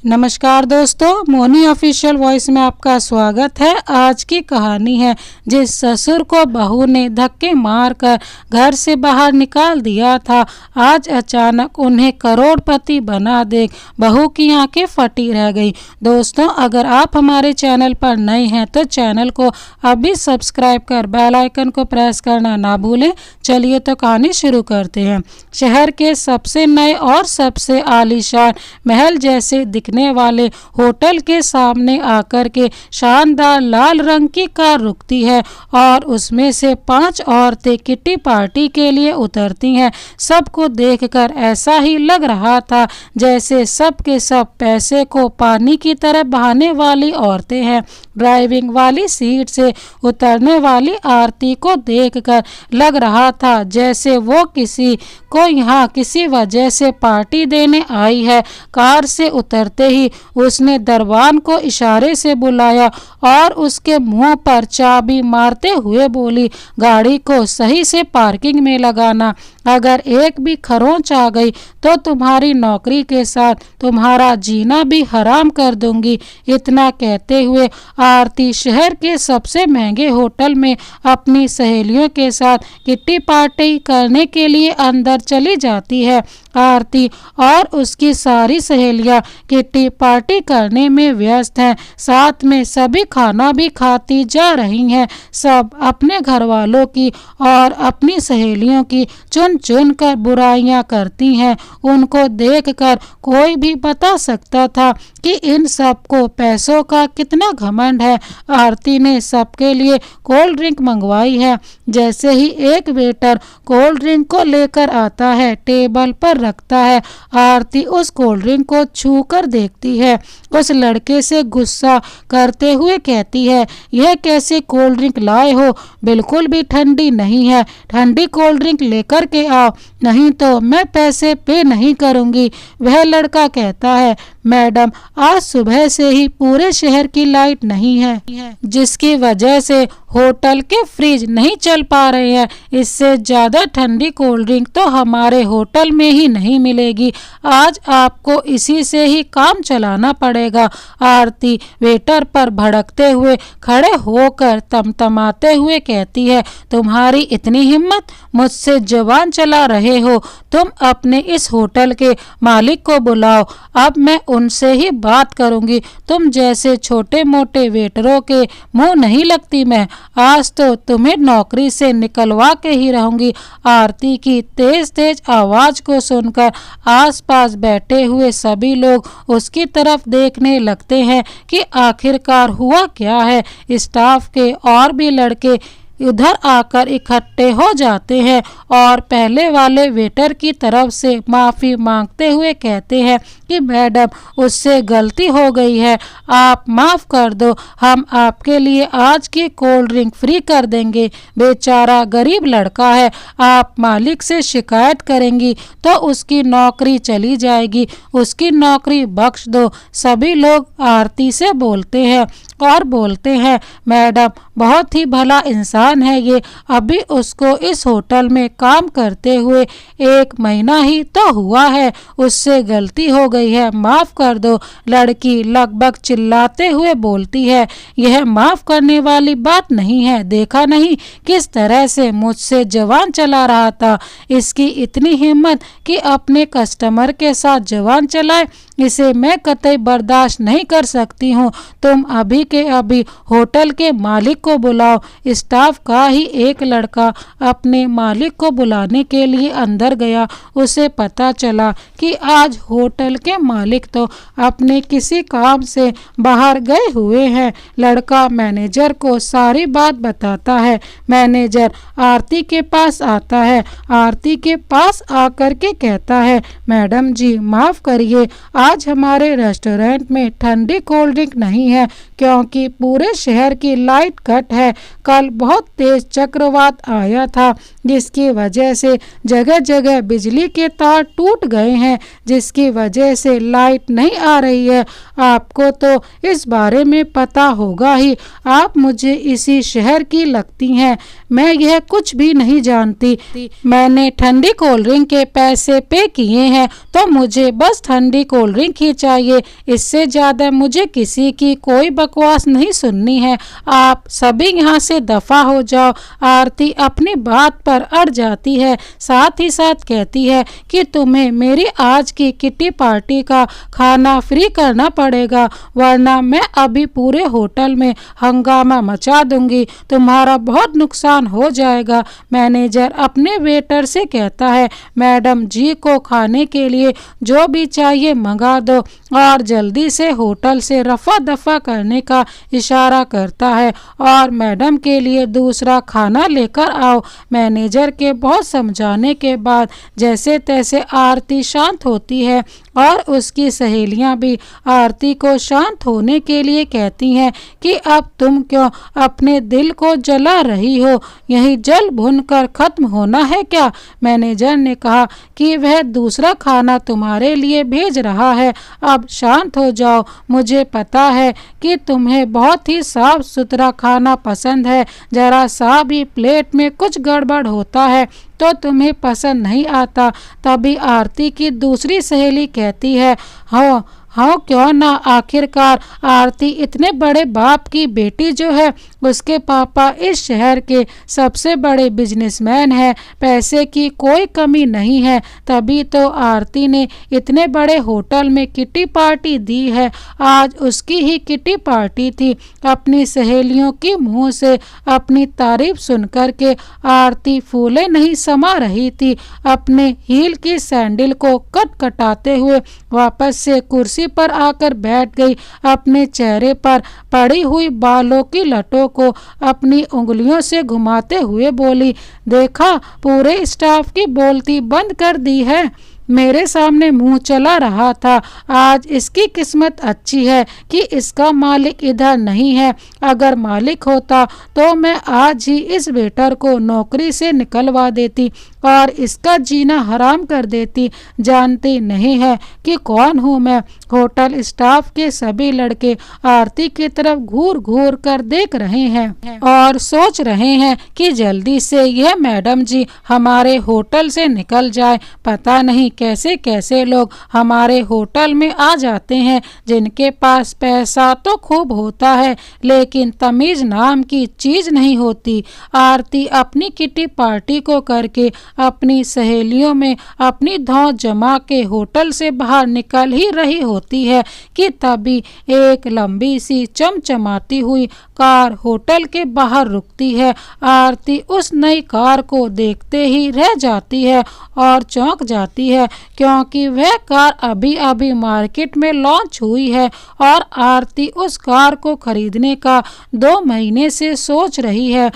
नमस्कार दोस्तों, Moni official voice में आपका स्वागत है। आज की कहानी है जिस ससुर को बहू ने धक्के मारकर घर से बाहर निकाल दिया था, आज अचानक उन्हें करोड़पति बना देख बहू की आंखें फटी रह गई। दोस्तों, अगर आप हमारे चैनल पर नए हैं तो चैनल को अभी सब्सक्राइब कर बेल आइकन को प्रेस करना ना भूलें। चलिए तो कहानी शुरू करते हैं। शहर के सबसे नए और सबसे आलीशान महल जैसे दिखने वाले होटल के सामने आकर के शानदार लाल रंग की कार रुकती है और उसमें से 5 औरतें किट्टी पार्टी के लिए उतरती हैं। सबको देखकर ऐसा ही लग रहा था जैसे सब के सब पैसे को पानी की तरह बहाने वाली औरतें हैं। ड्राइविंग वाली सीट से उतरने वाली आरती को देखकर लग रहा था जैसे वो किसी को यहाँ किसी वजह से पार्टी देने आई है। कार से उतरते ही उसने दरबान को इशारे से बुलाया और उसके मुंह पर चाबी मारते हुए बोली, गाड़ी को सही से पार्किंग में लगाना, अगर एक भी खरोंच आ गई तो तुम्हारी नौकरी के साथ तुम्हारा जीना भी हराम कर दूंगी। इतना कहते हुए आरती शहर के सबसे महंगे होटल में अपनी सहेलियों के साथ किट्टी पार्टी करने के लिए अंदर चली जाती है। आरती और उसकी सारी सहेलियां किट्टी पार्टी करने में व्यस्त हैं, साथ में सभी खाना भी खाती जा रही हैं। सब अपने घर वालों की और अपनी सहेलियों की चुन चुन कर बुराइयां करती हैं। उनको देखकर कोई भी बता सकता था कि इन सबको पैसों का कितना घमंड है। आरती ने सबके लिए कोल्ड ड्रिंक मंगवाई है। जैसे ही एक वेटर कोल्ड ड्रिंक को लेकर आता है, टेबल पर रखता है, आरती उस कोल्ड ड्रिंक को छू कर देखती है। उस लड़के से गुस्सा करते हुए कहती है, यह कैसे कोल्ड ड्रिंक लाए हो, बिल्कुल भी ठंडी नहीं है, ठंडी कोल्ड ड्रिंक लेकर के आओ, नहीं तो मैं पैसे पे नहीं करूंगी। वह लड़का कहता है, मैडम आज सुबह से ही पूरे शहर की लाइट नहीं है, जिसकी वजह से होटल के फ्रिज नहीं चल पा रहे हैं। इससे ज़्यादा ठंडी कोल्ड ड्रिंक तो हमारे होटल में ही नहीं मिलेगी। आज आपको इसी से ही काम चलाना पड़ेगा। आरती वेटर पर भड़कते हुए खड़े होकर तमतमाते हुए कहती है, तुम्हारी इतनी हिम्मत, मुझसे जुबान चला रहे हो। तुम अपने इस होटल के मालिक को बुलाओ, अब मैं उनसे ही बात करूंगी। तुम जैसे छोटे मोटे वेटरों के मुंह नहीं लगती मैं। आज तो तुम्हें नौकरी से निकलवा के ही रहूंगी। आरती की तेज तेज आवाज को सुनकर आसपास बैठे हुए सभी लोग उसकी तरफ देखने लगते हैं कि आखिरकार हुआ क्या है। स्टाफ के और भी लड़के उधर आकर इकट्ठे हो जाते हैं और पहले वाले वेटर की तरफ से माफ़ी मांगते हुए कहते हैं कि मैडम उससे गलती हो गई है, आप माफ़ कर दो, हम आपके लिए आज की कोल्ड ड्रिंक फ्री कर देंगे। बेचारा गरीब लड़का है, आप मालिक से शिकायत करेंगी तो उसकी नौकरी चली जाएगी, उसकी नौकरी बख्श दो। सभी लोग आरती से बोलते हैं और बोलते हैं, मैडम बहुत ही भला इंसान है ये, अभी उसको इस होटल में काम करते हुए 1 महीना ही तो हुआ है, उससे गलती हो गई है, माफ़ कर दो। लड़की लगभग चिल्लाते हुए बोलती है, यह माफ़ करने वाली बात नहीं है, देखा नहीं किस तरह से मुझसे जवान चला रहा था। इसकी इतनी हिम्मत कि अपने कस्टमर के साथ जवान चलाए, इसे मैं कतई बर्दाश्त नहीं कर सकती हूँ। तुम अभी के अभी होटल के मालिक को बुलाओ। स्टाफ का ही एक लड़का अपने मालिक को बुलाने के लिए अंदर गया। उसे पता चला कि आज होटल के मालिक तो अपने किसी काम से बाहर गए हुए हैं। लड़का मैनेजर को सारी बात बताता है। मैनेजर आरती के पास आता है। आरती के पास आकर के कहता है, मैडम जी माफ़ करिए, आज हमारे रेस्टोरेंट में ठंडी कोल्ड ड्रिंक नहीं है क्योंकि पूरे शहर की लाइट कट है। कल बहुत तेज चक्रवात आया था जिसकी वजह से जगह जगह बिजली के तार टूट गए हैं, जिसकी वजह से लाइट नहीं आ रही है। आपको तो इस बारे में पता होगा ही, आप मुझे इसी शहर की लगती हैं, मैं यह कुछ भी नहीं जानती। मैंने ठंडी कोल्ड ड्रिंक के पैसे पे किए हैं तो मुझे बस ठंडी कोल्ड ड्रिंक ही चाहिए, इससे ज़्यादा मुझे किसी की कोई बकवास नहीं सुननी है। आप सभी यहाँ से दफ़ा हो जाओ। आरती अपनी बात पर अड़ जाती है, साथ ही साथ कहती है कि तुम्हें मेरी आज की किटी पार्टी का खाना फ्री करना पड़ेगा, वरना मैं अभी पूरे होटल में हंगामा मचा दूंगी, तुम्हारा बहुत नुकसान हो जाएगा। मैनेजर अपने वेटर से कहता है, मैडम जी को खाने के लिए जो भी चाहिए मंगा दो, और जल्दी से होटल से रफा दफा करने का इशारा करता है और मैडम के लिए दूसरा खाना लेकर आओ। मैनेजर के बहुत समझाने के बाद जैसे तैसे आरती शांत होती है और उसकी सहेलियां भी आरती को शांत होने के लिए कहती हैं कि अब तुम क्यों अपने दिल को जला रही हो, यही जल भुन कर खत्म होना है क्या? मैनेजर ने कहा कि वह दूसरा खाना तुम्हारे लिए भेज रहा है, अब शांत हो जाओ। मुझे पता है कि तुम्हें बहुत ही साफ सुथरा खाना पसंद है, जरा सा भी प्लेट में कुछ गड़बड़ होता है तो तुम्हें पसंद नहीं आता। तभी आरती की दूसरी सहेली कहती है, हाँ हाँ क्यों ना, आखिरकार आरती इतने बड़े बाप की बेटी जो है, उसके पापा इस शहर के सबसे बड़े बिजनेसमैन हैं, पैसे की कोई कमी नहीं है, तभी तो आरती ने इतने बड़े होटल में किटी पार्टी दी है। आज उसकी ही किटी पार्टी थी। अपनी सहेलियों की मुंह से अपनी तारीफ सुनकर के आरती फूले नहीं समा रही थी। अपने हील की सैंडल को कटकटाते हुए वापस से कुर्सी पर आकर बैठ गई। अपने चेहरे पर पड़ी हुई बालों की लटों को अपनी उंगलियों से घुमाते हुए बोली, देखा पूरे स्टाफ की बोलती बंद कर दी है। मेरे सामने मुंह चला रहा था। आज इसकी किस्मत अच्छी है कि इसका मालिक इधर नहीं है, अगर मालिक होता तो मैं आज ही इस वेटर को नौकरी से निकलवा देती और इसका जीना हराम कर देती। जानती नहीं है कि कौन हूँ मैं। होटल स्टाफ के सभी लड़के आरती की तरफ घूर घूर कर देख रहे हैं और सोच रहे हैं कि जल्दी से यह मैडम जी हमारे होटल से निकल जाए। पता नहीं कैसे कैसे लोग हमारे होटल में आ जाते हैं, जिनके पास पैसा तो खूब होता है लेकिन तमीज नाम की चीज नहीं होती। आरती अपनी किटी पार्टी को करके अपनी सहेलियों में अपनी धौं जमा के होटल से बाहर निकल ही रही होती है कि तभी एक लंबी सी चमचमाती हुई कार होटल के बाहर रुकती है। आरती उस नई कार को देखते ही रह जाती है और चौंक जाती है, क्योंकि वह कार अभी अभी मार्केट में लॉन्च हुई है और आरती उस कार को खरीदने का 2 महीने से सोच रही है।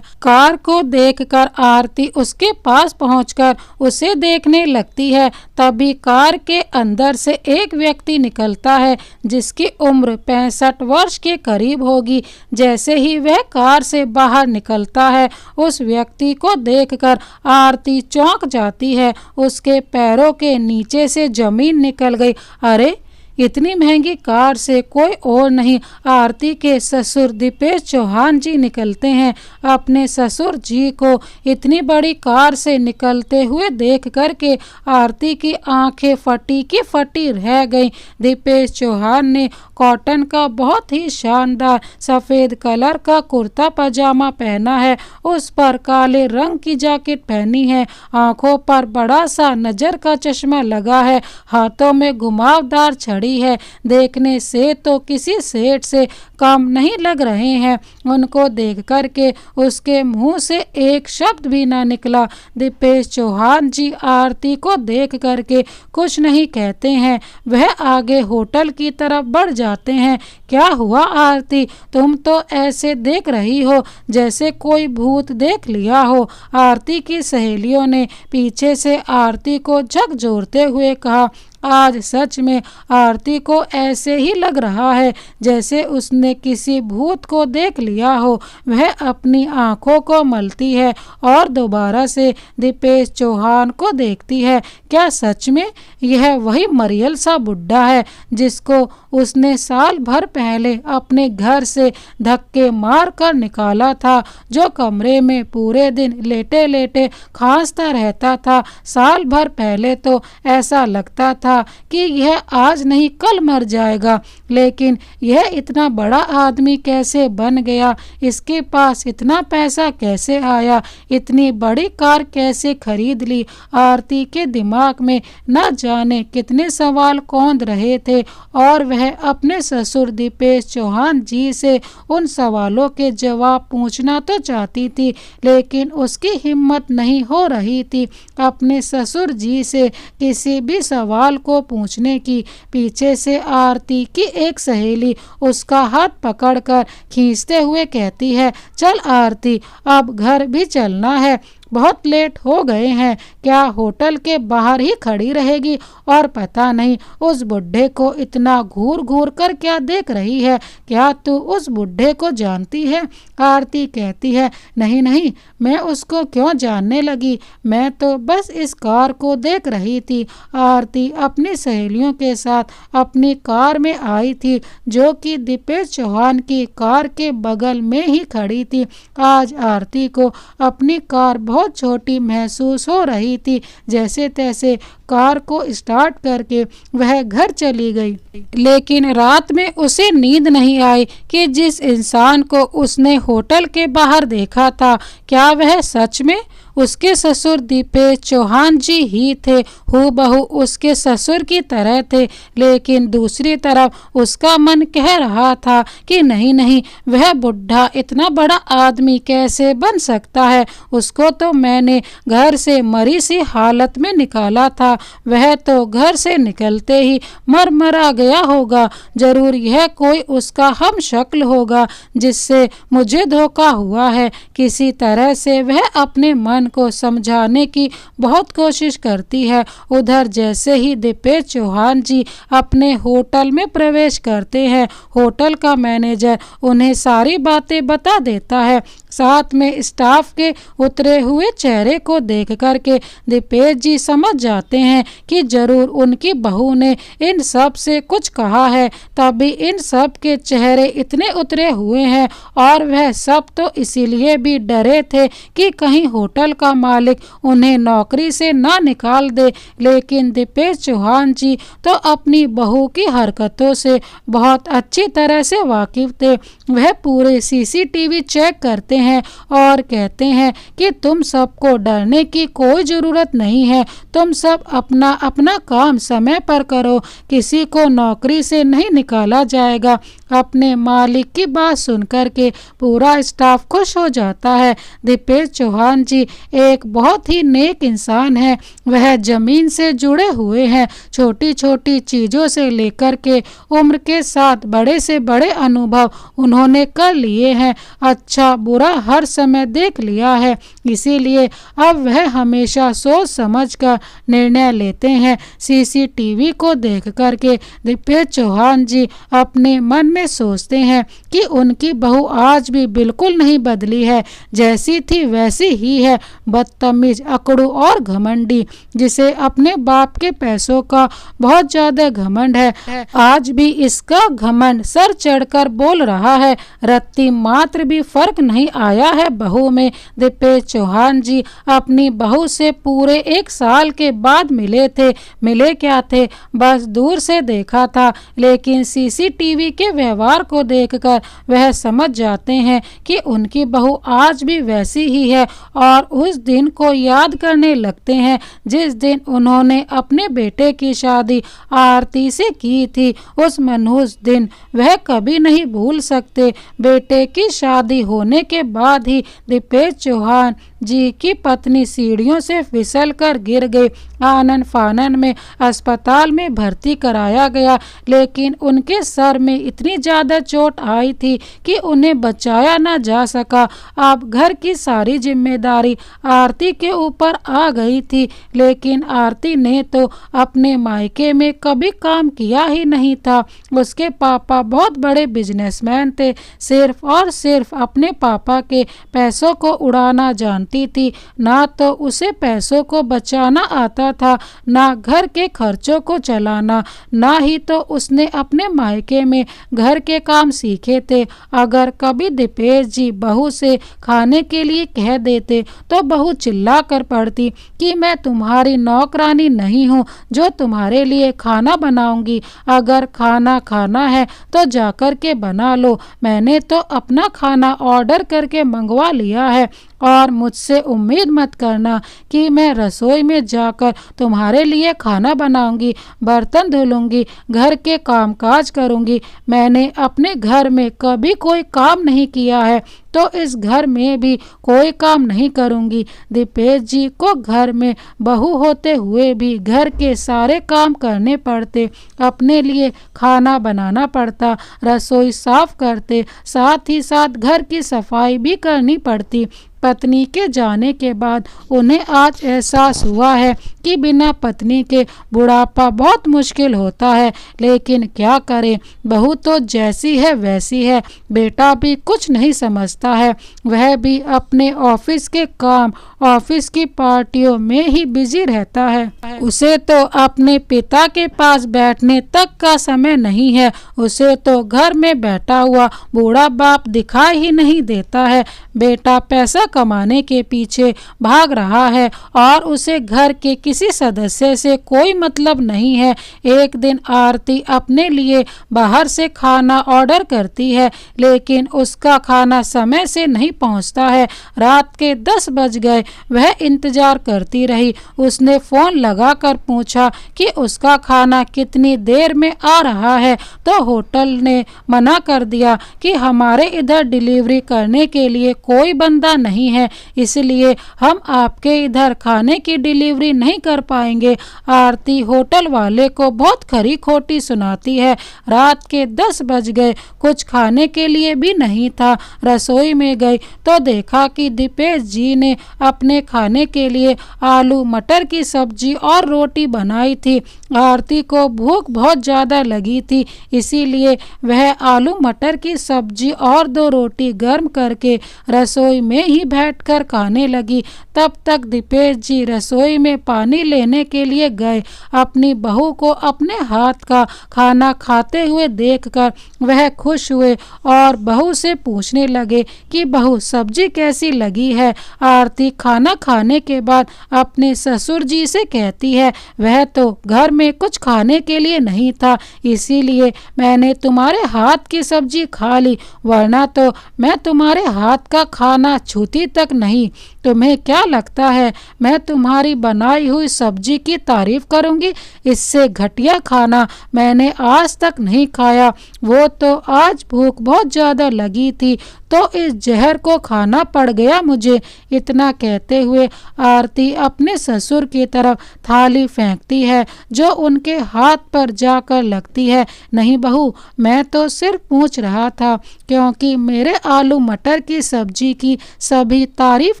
कार को देखकर आरती उसके पास पहुंचकर उसे देखने लगती है। तभी कार के अंदर से एक व्यक्ति निकलता है जिसकी उम्र 65 वर्ष के करीब होगी। जैसे ही वह कार से बाहर निकलता है, उस व्यक्ति को देखकर आरती चौंक जाती है। उसके पैरों के नीचे से जमीन निकल गई। अरे इतनी महंगी कार से कोई और नहीं, आरती के ससुर दीपेश चौहान जी निकलते हैं। अपने ससुर जी को इतनी बड़ी कार से निकलते हुए देख करके आरती की आंखें फटी की फटी रह गईं। दीपेश चौहान ने कॉटन का बहुत ही शानदार सफ़ेद कलर का कुर्ता पजामा पहना है, उस पर काले रंग की जैकेट पहनी है, आंखों पर बड़ा सा नजर का चश्मा लगा है, हाथों में घुमावदार छड़ी है। देखने से तो किसी सेठ से कम नहीं लग रहे हैं। उनको देख करके उसके मुंह से एक शब्द भी ना निकला। दीपेश चौहान जी आरती को देख करके कुछ नहीं कहते हैं, वह आगे होटल की तरफ बढ़ जाते हैं। क्या हुआ आरती, तुम तो ऐसे देख रही हो जैसे कोई भूत देख लिया हो। आरती की सहेलियों ने पीछे से आरती को झकझोरते हुए कहा। आज सच में आरती को ऐसे ही लग रहा है जैसे उसने किसी भूत को देख लिया हो। वह अपनी आंखों को मलती है और दोबारा से दीपेश चौहान को देखती है। क्या सच में यह वही मरियल सा बुड्ढा है जिसको उसने साल भर पहले अपने घर से धक्के मार कर निकाला था, जो कमरे में पूरे दिन लेटे लेटे खांसता रहता था। साल भर पहले तो ऐसा लगता था था कि यह आज नहीं कल मर जाएगा, लेकिन यह इतना बड़ा आदमी कैसे बन गया, इसके पास इतना पैसा कैसे आया, इतनी बड़ी कार कैसे खरीद ली। आरती के दिमाग में न जाने कितने सवाल कौंध रहे थे और वह अपने ससुर दीपेश चौहान जी से उन सवालों के जवाब पूछना तो चाहती थी, लेकिन उसकी हिम्मत नहीं हो रही थी अपने ससुर जी से किसी भी सवाल को पूछने की। पीछे से आरती की एक सहेली उसका हाथ पकड़कर खींचते हुए कहती है, चल आरती, अब घर भी चलना है, बहुत लेट हो गए हैं। क्या होटल के बाहर ही खड़ी रहेगी और पता नहीं उस बुढ़े को इतना घूर घूर कर क्या देख रही है, क्या तू उस बुढ़े को जानती है? आरती कहती है, नहीं नहीं, मैं उसको क्यों जानने लगी, मैं तो बस इस कार को देख रही थी। आरती अपनी सहेलियों के साथ अपनी कार में आई थी, जो कि दीपेश चौहान की कार के बगल में ही खड़ी थी। आज आरती को अपनी कार बहुत छोटी महसूस हो रही थी। जैसे तैसे कार को स्टार्ट करके वह घर चली गई, लेकिन रात में उसे नींद नहीं आई कि जिस इंसान को उसने होटल के बाहर देखा था, क्या वह सच में उसके ससुर दीपेश चौहान जी ही थे। हूबहू उसके ससुर की तरह थे, लेकिन दूसरी तरफ उसका मन कह रहा था कि नहीं नहीं, वह बुढ़ा इतना बड़ा आदमी कैसे बन सकता है, उसको तो मैंने घर से मरी सी हालत में निकाला था, वह तो घर से निकलते ही मरा गया होगा, जरूर यह कोई उसका हम शक्ल होगा जिससे मुझे धोखा हुआ है। किसी तरह से वह अपने मन को समझाने की बहुत कोशिश करती है। उधर जैसे ही दीपेश चौहान जी अपने होटल में प्रवेश करते हैं, होटल का मैनेजर उन्हें सारी बातें बता देता है। साथ में स्टाफ के उतरे हुए चेहरे को देख करके दीपेश जी समझ जाते हैं कि जरूर उनकी बहू ने इन सब से कुछ कहा है, तभी इन सब के चेहरे इतने उतरे हुए हैं। और वह सब तो इसीलिए भी डरे थे कि कहीं होटल का मालिक उन्हें नौकरी से ना निकाल दे, लेकिन दीपेश चौहान जी तो अपनी बहू की हरकतों से बहुत अच्छी तरह से वाकिफ थे। वह पूरे सीसीटीवी चेक करते हैं और कहते हैं कि तुम सबको डरने की कोई ज़रूरत नहीं है, तुम सब अपना अपना काम समय पर करो, किसी को नौकरी से नहीं निकाला जाएगा। अपने मालिक की बात सुनकर के पूरा स्टाफ खुश हो जाता है। दीपेश चौहान जी एक बहुत ही नेक इंसान है, वह जमीन से जुड़े हुए हैं, छोटी छोटी चीज़ों से लेकर के उम्र के साथ बड़े से बड़े अनुभव उन्होंने कर लिए हैं, अच्छा बुरा हर समय देख लिया है, इसीलिए अब वह हमेशा सोच समझ कर निर्णय लेते हैं। सीसीटीवी को देख करके दीपेश चौहान जी अपने मन में सोचते हैं कि उनकी बहू आज भी बिल्कुल नहीं बदली है, जैसी थी वैसी ही है, बदतमीज, अकड़ू और घमंडी, जिसे अपने बाप के पैसों का बहुत ज्यादा घमंड है। आज भी इसका घमंड सर चढ़कर बोल रहा है। रत्ती मात्र भी फर्क नहीं आया है बहू में। दीपेश चौहान जी अपनी बहू से पूरे 1 साल के बाद मिले थे। मिले क्या थे, बस दूर से देखा था, लेकिन सीसीटीवी के व्यवहार को देखकर वह समझ जाते हैं कि उनकी बहू आज भी वैसी ही है और उस दिन को याद करने लगते हैं जिस दिन उन्होंने अपने बेटे की शादी आरती से की थी। उस मनहूस दिन वह कभी नहीं भूल सकते। बेटे की शादी होने के बाद ही दीपेश चौहान जी की पत्नी सीढ़ियों से फिसलकर गिर गई। आनन फानन में अस्पताल में भर्ती कराया गया, लेकिन उनके सर में इतनी ज़्यादा चोट आई थी कि उन्हें बचाया ना जा सका। अब घर की सारी जिम्मेदारी आरती के ऊपर आ गई थी, लेकिन आरती ने तो अपने मायके में कभी काम किया ही नहीं था। उसके पापा बहुत बड़े बिजनेसमैन थे, सिर्फ और सिर्फ अपने पापा के पैसों को उड़ाना जानती थी। ना तो उसे पैसों को बचाना आता था, ना घर के खर्चों को चलाना, ना ही तो उसने अपने मायके में घर के काम सीखे थे। अगर कभी दीपेश जी बहू से खाने के लिए कह देते तो तो बहू चिल्ला कर पड़ती कि मैं तुम्हारी नौकरानी नहीं हूँ जो तुम्हारे लिए खाना बनाऊंगी। अगर खाना खाना है तो जाकर के बना लो, मैंने तो अपना खाना ऑर्डर करके मंगवा लिया है और मुझसे उम्मीद मत करना कि मैं रसोई में जाकर तुम्हारे लिए खाना बनाऊंगी, बर्तन धुलूंगी, घर के कामकाज करूंगी। मैंने अपने घर में कभी कोई काम नहीं किया है तो इस घर में भी कोई काम नहीं करूंगी। दीपेश जी को घर में बहू होते हुए भी घर के सारे काम करने पड़ते, अपने लिए खाना बनाना पड़ता, रसोई साफ करते, साथ ही साथ घर की सफाई भी करनी पड़ती। पत्नी के जाने के बाद उन्हें आज एहसास हुआ है कि बिना पत्नी के बुढ़ापा बहुत मुश्किल होता है, लेकिन क्या करें, बहू तो जैसी है वैसी है। बेटा भी कुछ नहीं समझता है, वह भी अपने ऑफिस के काम, ऑफिस की पार्टियों में ही बिजी रहता है। उसे तो अपने पिता के पास बैठने तक का समय नहीं है। उसे तो घर में बैठा हुआ बूढ़ा बाप दिखाई ही नहीं देता है। बेटा पैसा कमाने के पीछे भाग रहा है और उसे घर के किसी सदस्य से कोई मतलब नहीं है। एक दिन आरती अपने लिए बाहर से खाना ऑर्डर करती है, लेकिन उसका खाना समय से नहीं पहुंचता है। रात के 10 बज गए, वह इंतजार करती रही। उसने फोन लगाकर पूछा कि उसका खाना कितनी देर में आ रहा है, तो होटल ने मना कर दिया कि हमारे इधर डिलीवरी करने के लिए कोई बंदा नहीं है, इसलिए हम आपके इधर खाने की डिलीवरी नहीं कर पाएंगे। आरती होटल वाले को बहुत खरी खोटी सुनाती है। रात के 10 बज गए, कुछ खाने के लिए भी नहीं था। रसोई में गई तो देखा कि दीपेश जी ने अपने खाने के लिए आलू मटर की सब्जी और रोटी बनाई थी। आरती को भूख बहुत ज़्यादा लगी थी, इसीलिए वह आलू मटर की सब्जी और 2 रोटी गर्म करके रसोई में ही बैठकर खाने लगी। तब तक दीपेश जी रसोई में पानी लेने के लिए गए। अपनी बहू को अपने हाथ का खाना खाते हुए देखकर वह खुश हुए और बहू से पूछने लगे कि बहू सब्जी कैसी लगी है। आरती खाना खाने के बाद अपने ससुर जी से कहती है, वह तो घर में कुछ खाने के लिए नहीं था, इसीलिए मैंने तुम्हारे हाथ की सब्जी खा ली, वरना तो मैं तुम्हारे हाथ का खाना छूती तक नहीं। तुम्हें क्या लगता है मैं तुम्हारी बनाई हुई सब्जी की तारीफ करूंगी? इससे घटिया खाना मैंने आज तक नहीं खाया। वो तो आज भूख बहुत ज़्यादा लगी थी तो इस जहर को खाना पड़ गया मुझे। इतना कहते हुए आरती अपने ससुर की तरफ थाली फेंकती है जो उनके हाथ पर जाकर लगती है। नहीं बहू, मैं तो सिर्फ पूछ रहा था क्योंकि मेरे आलू मटर की सब्जी की सभी तारीफ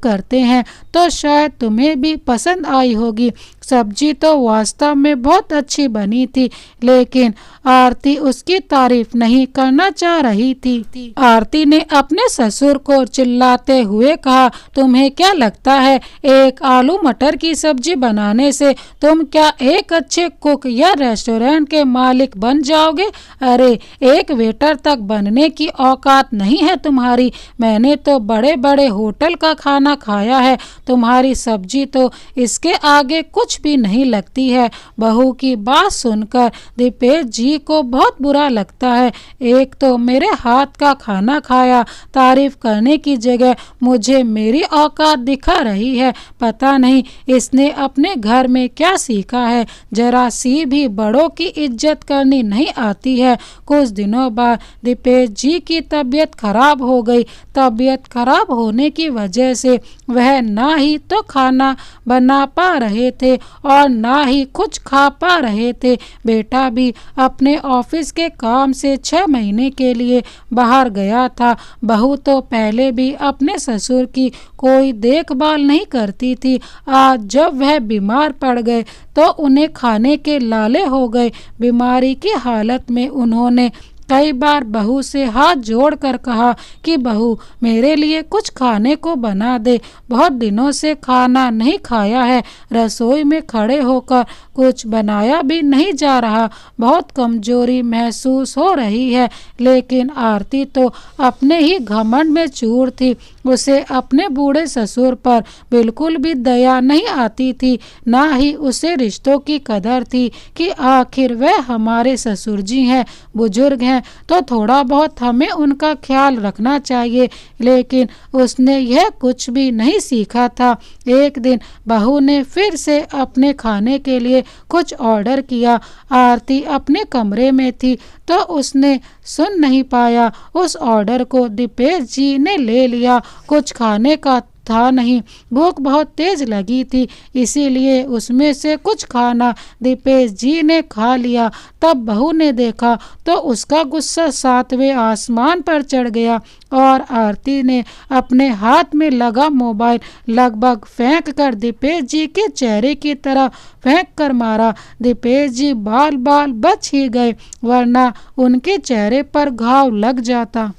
करते हैं तो शायद तुम्हें भी पसंद आई होगी। सब्जी तो वास्तव में बहुत अच्छी बनी थी, लेकिन आरती उसकी तारीफ नहीं करना चाह रही थी। आरती ने अपने ससुर को चिल्लाते हुए कहा, तुम्हें क्या लगता है एक आलू मटर की सब्जी बनाने से तुम क्या एक अच्छे कुक या रेस्टोरेंट के मालिक बन जाओगे? अरे एक वेटर तक बनने की औकात नहीं है तुम्हारी। मैंने तो बड़े बड़े होटल का खाना खाया है, तुम्हारी सब्जी तो इसके आगे कुछ भी नहीं लगती है। बहू की बात सुनकर दीपेश जी को बहुत बुरा लगता है। एक तो मेरे हाथ का खाना खाया, तारीफ करने की जगह मुझे मेरी औकात दिखा रही है। पता नहीं इसने अपने घर में क्या सीखा है, जरा सी भी बड़ों की इज्जत करनी नहीं आती है। कुछ दिनों बाद दीपेश जी की तबीयत खराब हो गई। तबीयत खराब होने की वजह से वह ना ही तो खाना बना पा रहे थे और ना ही कुछ खा पा रहे थे। बेटा भी अपने ऑफिस के काम से 6 महीने के लिए बाहर गया था। बहू तो पहले भी अपने ससुर की कोई देखभाल नहीं करती थी। आज जब वह बीमार पड़ गए तो उन्हें खाने के लाले हो गए। बीमारी की हालत में उन्होंने कई बार बहू से हाथ जोड़कर कहा कि बहू मेरे लिए कुछ खाने को बना दे, बहुत दिनों से खाना नहीं खाया है, रसोई में खड़े होकर कुछ बनाया भी नहीं जा रहा, बहुत कमजोरी महसूस हो रही है। लेकिन आरती तो अपने ही घमंड में चूर थी। उसे अपने बूढ़े ससुर पर बिल्कुल भी दया नहीं आती थी, ना ही उसे रिश्तों की कदर थी कि आखिर वह हमारे ससुर जी हैं, बुजुर्ग हैं, तो थोड़ा बहुत हमें उनका ख्याल रखना चाहिए। लेकिन उसने यह कुछ भी नहीं सीखा था। एक दिन बहू ने फिर से अपने खाने के लिए कुछ ऑर्डर किया। आरती अपने कमरे में थी तो उसने सुन नहीं पाया। उस ऑर्डर को दीपेश जी ने ले लिया। कुछ खाने का था नहीं, भूख बहुत तेज लगी थी, इसीलिए उसमें से कुछ खाना दीपेश जी ने खा लिया। तब बहू ने देखा तो उसका गुस्सा 7वें आसमान पर चढ़ गया और आरती ने अपने हाथ में लगा मोबाइल लगभग फेंक कर दीपेश जी के चेहरे की तरफ फेंक कर मारा। दीपेश जी बाल बाल बच ही गए, वरना उनके चेहरे पर घाव लग जाता।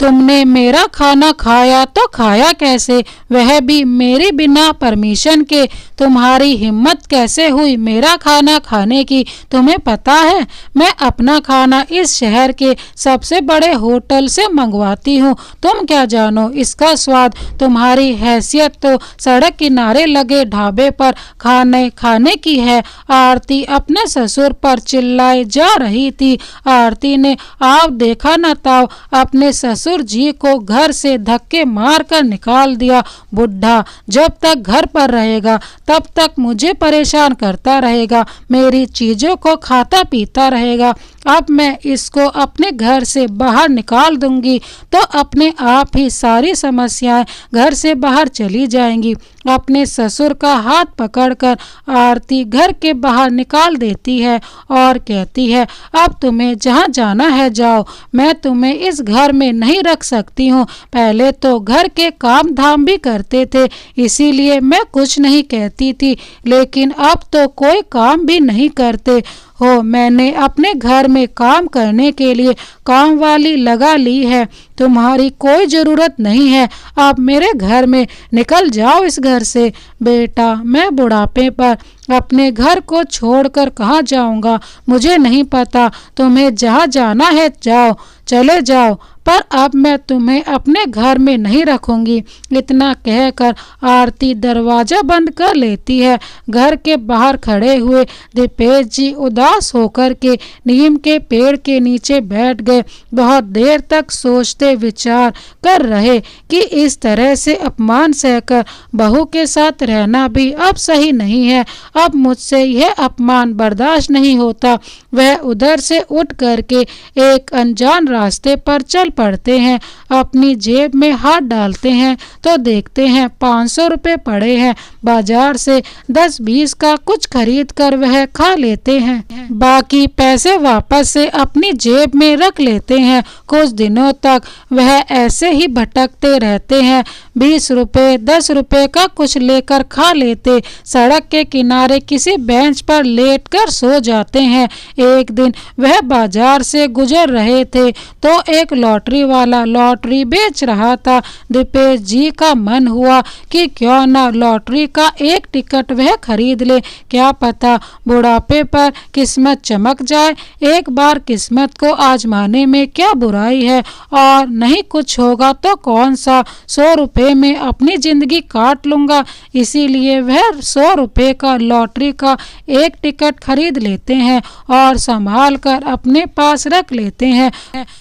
तुमने मेरा खाना खाया तो खाया कैसे, वह भी मेरे बिना परमिशन के। तुम्हारी हिम्मत कैसे हुई मेरा खाना खाने की। तुम्हें पता है मैं अपना खाना इस शहर के सबसे बड़े होटल से मंगवाती हूँ। तुम क्या जानो इसका स्वाद। तुम्हारी हैसियत तो सड़क किनारे लगे ढाबे पर खाने खाने की है। आरती अपने ससुर पर चिल्लाए जा रही थी। आरती ने आप देखा न ताव अपने ससुर जी को घर से धक्के मार कर निकाल दिया। बुढ़ा जब तक घर पर रहेगा तब तक मुझे परेशान करता रहेगा, मेरी चीजों को खाता पीता रहेगा। अब मैं इसको अपने घर से बाहर निकाल दूंगी तो अपने आप ही सारी समस्याएं घर से बाहर चली जाएंगी। अपने ससुर का हाथ पकड़कर आरती घर के बाहर निकाल देती है और कहती है अब तुम्हें जहाँ जाना है जाओ, मैं तुम्हें इस घर में नहीं रख सकती हूँ। पहले तो घर के काम धाम भी करते थे, इसीलिए मैं कुछ नहीं कहती थी, लेकिन अब तो कोई काम भी नहीं करते हो। मैंने अपने घर में काम करने के लिए काम वाली लगा ली है, तुम्हारी कोई ज़रूरत नहीं है। आप मेरे घर में निकल जाओ इस घर से। बेटा मैं बुढ़ापे पर अपने घर को छोड़कर कहाँ जाऊंगा, मुझे नहीं पता। तुम्हें जहाँ जाना है जाओ, चले जाओ, पर अब मैं तुम्हें अपने घर में नहीं रखूंगी। इतना कहकर आरती दरवाजा बंद कर लेती है। घर के बाहर खड़े हुए दीपेश जी उदास होकर के नीम के पेड़ के नीचे बैठ गए। बहुत देर तक सोचते विचार कर रहे कि इस तरह से अपमान सहकर बहू के साथ रहना भी अब सही नहीं है। अब मुझसे यह अपमान बर्दाश्त नहीं होता। वह उधर से उठ करके एक अनजान रास्ते पर चल पड़ते हैं। अपनी जेब में हाथ डालते हैं तो देखते हैं 500 रुपये पड़े हैं। बाजार से 10-20 का कुछ खरीद कर वह खा लेते हैं, बाकी पैसे वापस से अपनी जेब में रख लेते हैं। कुछ दिनों तक वह ऐसे ही भटकते रहते हैं। 20 रुपये 10 रुपये का कुछ लेकर खा लेते, सड़क के किनारे किसी बेंच पर लेटकर सो जाते हैं। एक दिन वह बाजार से गुजर रहे थे तो एक लॉटरी वाला लॉटरी बेच रहा था। दीपेश जी का मन हुआ कि क्यों ना लॉटरी का एक टिकट वह खरीद ले, क्या पता बुढ़ापे पर किस्मत चमक जाए। एक बार किस्मत को आजमाने में क्या बुराई है, और नहीं कुछ होगा तो कौन सा 100 रुपये में अपनी जिंदगी काट लूंगा। इसीलिए वह 100 रुपये का लॉटरी का एक टिकट खरीद लेते हैं और संभाल कर अपने पास रख लेते हैं।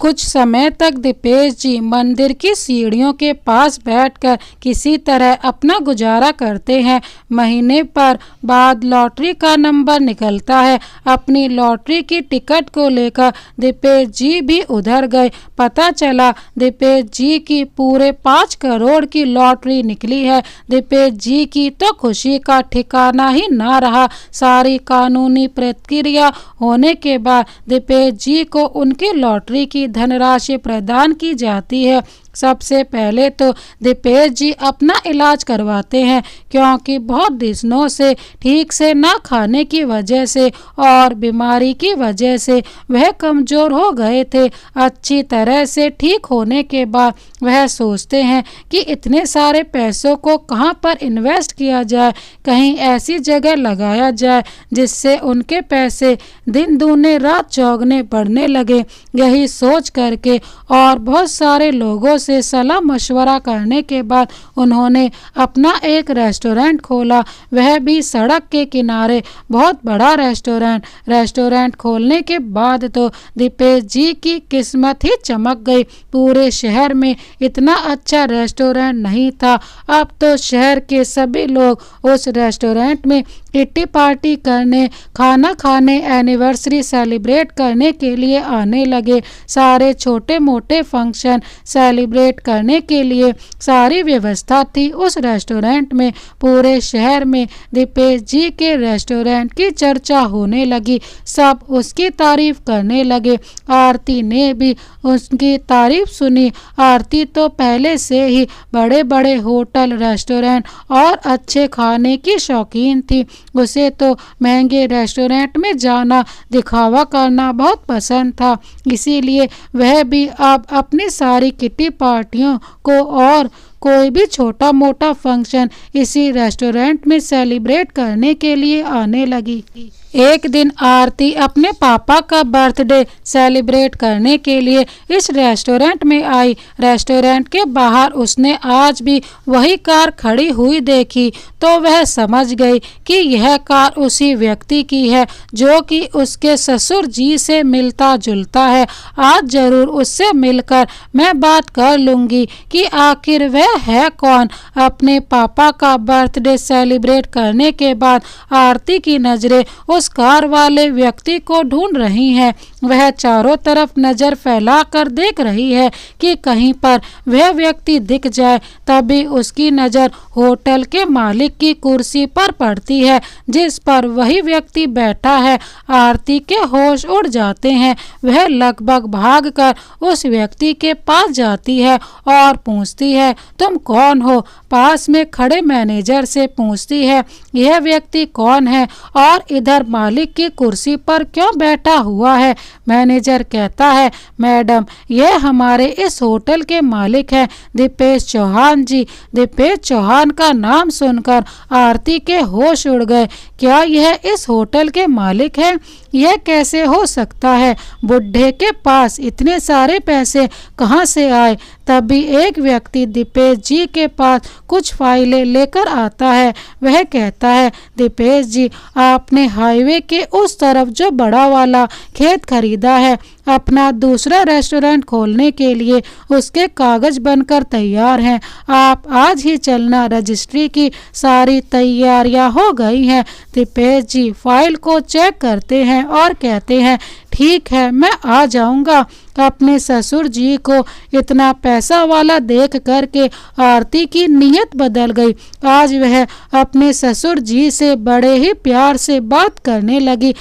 कुछ समय तक दीपेश जी मंदिर की सीढ़ियों के पास बैठकर किसी तरह अपना गुजारा करते हैं। महीने पर बाद लॉटरी का नंबर निकलता है। अपनी लॉटरी की टिकट को लेकर दीपेश जी भी उधर गए। पता चला दीपेश जी की पूरे 5 करोड़ की लॉटरी निकली है। दीपेश जी की तो खुशी का ठिकाना ही ना रहा। सारी कानूनी प्रक्रिया होने के बाद दीपेश जी को उनकी लॉटरी की धनराशि प्रदान की जाती है। सबसे पहले तो दीपेश जी अपना इलाज करवाते हैं, क्योंकि बहुत दिनों से ठीक से ना खाने की वजह से और बीमारी की वजह से वह कमज़ोर हो गए थे। अच्छी तरह से ठीक होने के बाद वह सोचते हैं कि इतने सारे पैसों को कहां पर इन्वेस्ट किया जाए, कहीं ऐसी जगह लगाया जाए जिससे उनके पैसे दिन दूने रात चौगने बढ़ने लगे। यही सोच करके और बहुत सारे लोगों से सलाह मशवरा करने के बाद उन्होंने अपना एक रेस्टोरेंट खोला, वह भी सड़क के किनारे, बहुत बड़ा रेस्टोरेंट खोलने के बाद तो दीपेश जी की किस्मत ही चमक गई। पूरे शहर में इतना अच्छा रेस्टोरेंट नहीं था। अब तो शहर के सभी लोग उस रेस्टोरेंट में किट्टी पार्टी करने, खाना खाने, एनिवर्सरी सेलिब्रेट करने के लिए आने लगे। सारे छोटे मोटे फंक्शन सेलिब्रेट करने के लिए सारी व्यवस्था थी उस रेस्टोरेंट में। पूरे शहर में दीपेश जी के रेस्टोरेंट की चर्चा होने लगी, सब उसकी तारीफ करने लगे। आरती ने भी उसकी तारीफ सुनी। आरती तो पहले से ही बड़े बड़े होटल, रेस्टोरेंट और अच्छे खाने की शौकीन थी। उसे तो महंगे रेस्टोरेंट में जाना, दिखावा करना बहुत पसंद था। इसीलिए वह भी अब अपनी सारी किटी पार्टियों को और कोई भी छोटा मोटा फंक्शन इसी रेस्टोरेंट में सेलिब्रेट करने के लिए आने लगी। एक दिन आरती अपने पापा का बर्थडे सेलिब्रेट करने के लिए इस रेस्टोरेंट में आई। रेस्टोरेंट के बाहर उसने आज भी वही कार खड़ी हुई देखी तो वह समझ गई कि यह कार उसी व्यक्ति की है जो कि उसके ससुर जी से मिलता जुलता है। आज जरूर उससे मिलकर मैं बात कर लूँगी कि आखिर वह है कौन। अपने पापा का बर्थडे सेलिब्रेट करने के बाद आरती की नज़रें उस कार वाले व्यक्ति को ढूंढ रही हैं। वह चारों तरफ नज़र फैलाकर देख रही है कि कहीं पर वह व्यक्ति दिख जाए। तभी उसकी नज़र होटल के मालिक की कुर्सी पर पड़ती है जिस पर वही व्यक्ति बैठा है। आरती के होश उड़ जाते हैं। वह लगभग भागकर उस व्यक्ति के पास जाती है और पूछती है, तुम कौन हो? पास में खड़े मैनेजर से पूछती है, यह व्यक्ति कौन है और इधर मालिक की कुर्सी पर क्यों बैठा हुआ है? मैनेजर कहता है, मैडम यह हमारे इस होटल के मालिक हैं, दीपेश चौहान जी। दीपेश चौहान का नाम सुनकर आरती के होश उड़ गए। क्या यह इस होटल के मालिक हैं? यह कैसे हो सकता है? बुढ़े के पास इतने सारे पैसे कहाँ से आए? तभी एक व्यक्ति दीपेश जी के पास कुछ फाइलें लेकर आता है। वह कहता है, दीपेश जी आपने हाईवे के उस तरफ जो बड़ा वाला खेत खरीदा है अपना दूसरा रेस्टोरेंट खोलने के लिए, उसके कागज बनकर तैयार हैं। आप आज ही चलना, रजिस्ट्री की सारी तैयारियां हो गई हैं। दीपेश जी फाइल को चेक करते हैं और कहते हैं, ठीक है मैं आ जाऊंगा। अपने ससुर जी को इतना पैसा वाला देख करके आरती की नीयत बदल गई। आज वह अपने ससुर जी से बड़े ही प्यार से बात करने लगी।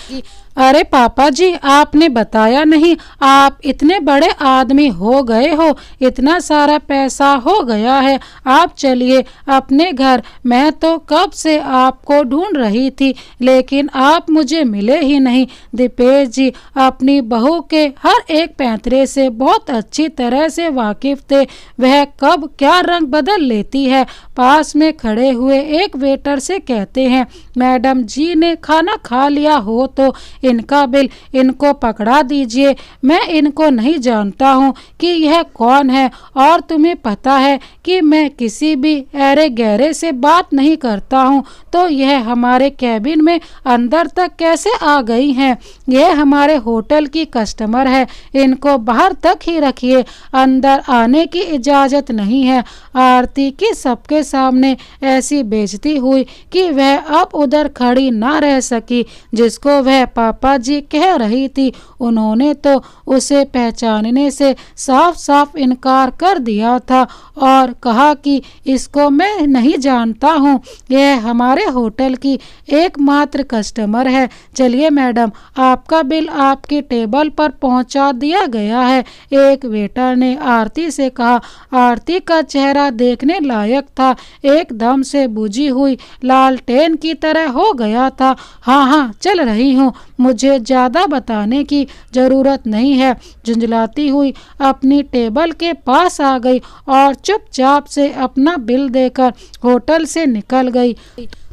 अरे पापा जी आपने बताया नहीं, आप इतने बड़े आदमी हो गए हो, इतना सारा पैसा हो गया है, आप चलिए अपने घर। मैं तो कब से आपको ढूंढ रही थी लेकिन आप मुझे मिले ही नहीं। दीपेश जी अपनी बहू के हर एक पैंतरे से बहुत अच्छी तरह से वाकिफ थे। वह कब क्या रंग बदल लेती है। पास में खड़े हुए एक वेटर से कहते हैं, मैडम जी ने खाना खा लिया हो तो इनका बिल इनको पकड़ा दीजिए। मैं इनको नहीं जानता हूँ कि यह कौन है और तुम्हें पता है कि मैं किसी भी ऐरे गहरे से बात नहीं करता हूँ, तो यह हमारे कैबिन में अंदर तक कैसे आ गई हैं? यह हमारे होटल की कस्टमर है, इनको बाहर तक ही रखिए, अंदर आने की इजाज़त नहीं है। आरती की सबके सामने ऐसी बेइज्जती हुई कि वह अब उधर खड़ी ना रह सकी। जिसको वह पापा जी कह रही थी उन्होंने तो उसे पहचानने से साफ साफ इनकार कर दिया था और कहा कि इसको मैं नहीं जानता हूँ, यह हमारे होटल की एकमात्र कस्टमर है। चलिए मैडम, आपका बिल आपकी टेबल पर पहुंचा दिया गया है। एक वेटर ने आरती से कहा। आरती का चेहरा देखने लायक था, एकदम से बुझी हुई लालटेन की तरह हो गया था। हाँ हाँ, चल रही हूँ, मुझे ज़्यादा बताने की ज़रूरत नहीं है। झुंझलाती हुई अपनी टेबल के पास आ गई और चुपचाप से अपना बिल देकर होटल से निकल गई।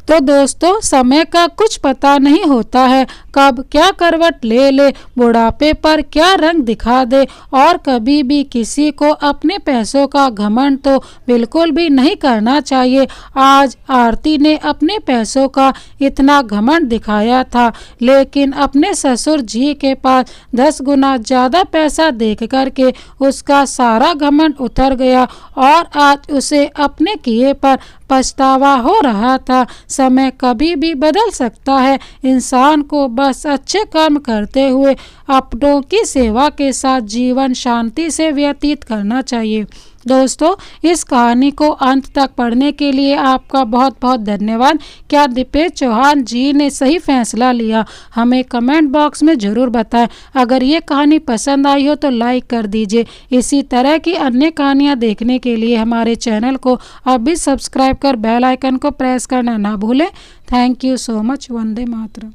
तो दोस्तों, समय का कुछ पता नहीं होता है, कब क्या करवट ले ले, बुढ़ापे पर क्या रंग दिखा दे। और कभी भी किसी को अपने पैसों का घमंड तो बिल्कुल भी नहीं करना चाहिए। आज आरती ने अपने पैसों का इतना घमंड दिखाया था, लेकिन अपने ससुर जी के पास 10 गुना ज़्यादा पैसा देख करके उसका सारा घमंड उतर गया और आज उसे अपने किए पर पछतावा हो रहा था। समय कभी भी बदल सकता है, इंसान को बस अच्छे कर्म करते हुए अपनों की सेवा के साथ जीवन शांति से व्यतीत करना चाहिए। दोस्तों, इस कहानी को अंत तक पढ़ने के लिए आपका बहुत बहुत धन्यवाद। क्या दीपेश चौहान जी ने सही फैसला लिया? हमें कमेंट बॉक्स में ज़रूर बताएं। अगर ये कहानी पसंद आई हो तो लाइक कर दीजिए। इसी तरह की अन्य कहानियाँ देखने के लिए हमारे चैनल को अभी सब्सक्राइब कर बेल आइकन को प्रेस करना ना भूलें। Thank you so much. Vande Mataram.